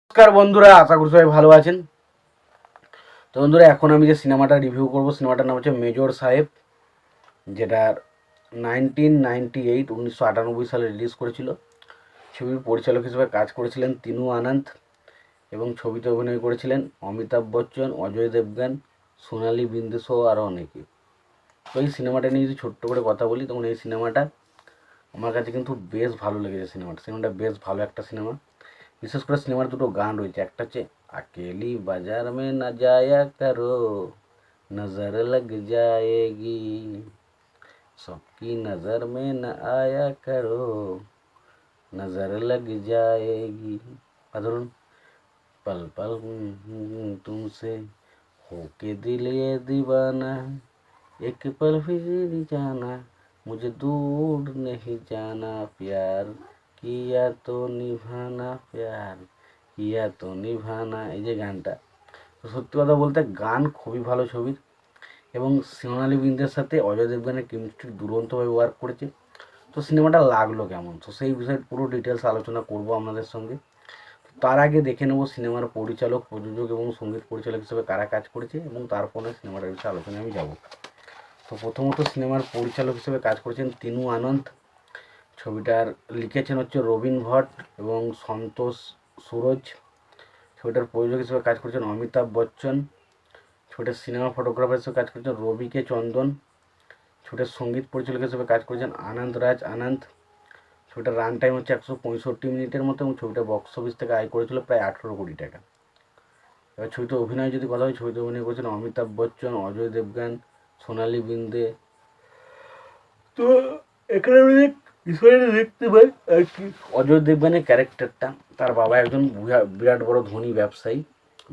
নমস্কার বন্ধুরা, আশা করি সবাই ভালো আছেন। তো বন্ধুরা, এখন আমি যে সিনেমাটা রিভিউ করব সিনেমাটার নাম হচ্ছে মেজর সাহেব, যেটা 1998 সালে রিলিজ করেছিল। ছবির পরিচালক হিসেবে কাজ করেছিলেন তিনু আনন্দ এবং ছবিতে অভিনয় করেছিলেন অমিতাভ বচ্চন, অজয় দেবগান, সোনালি বিন্দু সহ আরও অনেকে। তো এই সিনেমাটা নিয়ে যদি ছোট্ট করে কথা বলি, তখন এই সিনেমাটা আমার কাছে কিন্তু বেশ ভালো লেগেছে। সিনেমাটা বেশ ভালো একটা সিনেমা। বিশেষ করে সিনেমার দুটো গান রয়েছে, একটা হচ্ছে अकेली बाजार में न जाया करो, नजर लग जाएगी, सबकी नजर में न आया करो, नजर लग जाएगी। ধরুন, पल पल तुमसे होके दिल ये दीवाना, एक पल फिर जाना, मुझे दूर नहीं जाना, प्यार किया तो निभाना, प्यार किया तो निभाना। এই যে গানটা, তো সত্যি কথা বলতে গান খুবই ভালো ছবির, এবং সোনালি বিন্দের সাথে অজয় দেবগানের কেমিস্ট্রি দুরন্তভাবে ওয়ার্ক করেছে। তো সিনেমাটা লাগলো কেমন, তো সেই বিষয়ে পুরো ডিটেলস আলোচনা করব আপনাদের সঙ্গে। তার আগে দেখে নেব সিনেমার পরিচালক, প্রযোজক এবং সঙ্গীত পরিচালক হিসেবে কারা কাজ করেছে, এবং তারপরে সিনেমাটার বিষয়ে আলোচনায় আমি যাব। তো প্রথমত সিনেমার পরিচালক হিসেবে কাজ করেছেন তিনু আনন্দ। ছবিটার লিখেছেন হচ্ছে রবীন ভট্ট এবং সন্তোষ সুরজ। ছবিটার প্রযোজক হিসেবে কাজ করেছেন অমিতাভ বচ্চন। ছবিটার সিনেমা ফটোগ্রাফার হিসেবে কাজ করেছেন রবি কে চন্দন। ছবিটার সঙ্গীত পরিচালক হিসেবে কাজ করেছেন আনন্দ রাজ আনন্দ। ছবিটার রান টাইম হচ্ছে 165 মিনিটের মতো, এবং ছবিটা বক্স অফিস থেকে আয় করেছিল প্রায় 18 কোটি টাকা। এবার ছবিতে অভিনয় যদি কথা হয়, ছবিতে অভিনয় করেছেন অমিতাভ বচ্চন, অজয় দেবগান, সোনালি বিন্দে। তো এখানে বিষয়টা দেখতে পাই আর কি, অজয় দেবগানের ক্যারেক্টারটা, তার বাবা একজন বিরাট বড় ধনী ব্যবসায়ী,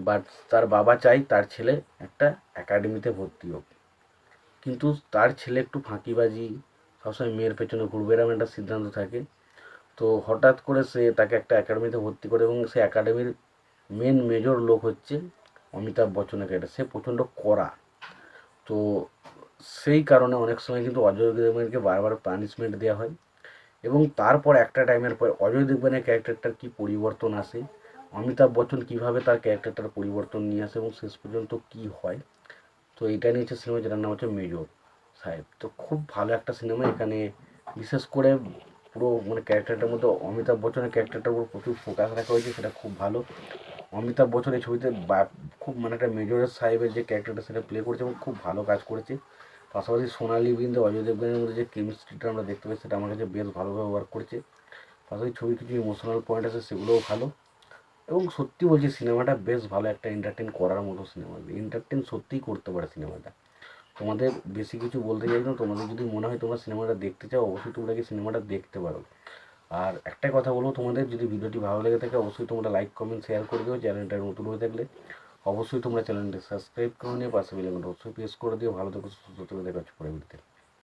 বাট তার বাবা চাই তার ছেলে একটা একাডেমিতে ভর্তি হোক, কিন্তু তার ছেলে একটু ফাঁকিবাজি, সবসময় মেয়ের পেছনে ঘুরবে, এরকম একটা সিদ্ধান্ত থাকে। তো হঠাৎ করে সে তাকে একটা একাডেমিতে ভর্তি করে, এবং সে একাডেমির মেন মেজর লোক হচ্ছে অমিতাভ বচ্চনের ক্যারেক্টার। সে প্রচণ্ড কড়া। তো সেই কারণে অনেক সময় কিন্তু অজয় দেবগনকে বারবার পানিশমেন্ট দেওয়া হয়, এবং তারপর একটা টাইমের পর অজয় দেবগনের ক্যারেক্টারটার কী পরিবর্তন আসে, অমিতাভ বচ্চন কীভাবে তার ক্যারেক্টারটার পরিবর্তন নিয়ে আসে, এবং শেষ পর্যন্ত কী হয়। তো এইটা নিয়ে হচ্ছে সিনেমা, যেটার নাম হচ্ছে মেজর সাহেব। তো খুব ভালো একটা সিনেমা। এখানে বিশেষ করে পুরো ক্যারেক্টারটার মধ্যে অমিতাভ বচ্চনের ক্যারেক্টারটার উপর প্রচুর ফোকাস রাখা হয়েছে, সেটা খুব ভালো। অমিতাভ বচ্চন এই ছবিতে খুব একটা মেজর সাহেবের যে ক্যারেক্টারটা সেটা প্লে করেছে এবং খুব ভালো কাজ করেছে। পাশাপাশি সোনালি বিন্দু অজয় দেবগনের মধ্যে যে কেমিস্ট্রিটা আমরা দেখতে পাই, সেটা আমার কাছে বেশ ভালোভাবে ওয়ার্ক করেছে। পাশাপাশি ছবির কিছু ইমোশনাল পয়েন্ট আছে, সেগুলোও ভালো। এবং সত্যি বলছি, সিনেমাটা বেশ ভালো, একটা এন্টারটেন করার মতো সিনেমা, এন্টারটেন সত্যিই করতে পারে সিনেমাটা। তোমাদের বেশি কিছু বলতে চাই না, তোমাদের যদি মনে হয় তোমরা সিনেমাটা দেখতে চাও, অবশ্যই তোমরা কি সিনেমাটা দেখতে পারো। আর একটা কথা বলবো, তোমাদের যদি ভিডিওটি ভালো লেগে থাকে, অবশ্যই তোমরা লাইক কমেন্ট শেয়ার করে দিও। চ্যানেলটা নতুন হয়ে থাকলে অবশ্যই তোমরা চ্যানেলটি সাবস্ক্রাইব করে নিয়ে পাশে বেল আইকনটা অবশ্যই প্রেস করে দিও। ভালো থেকো, সুস্থ থেকো, দেখা হচ্ছে পরের ভিডিওতে।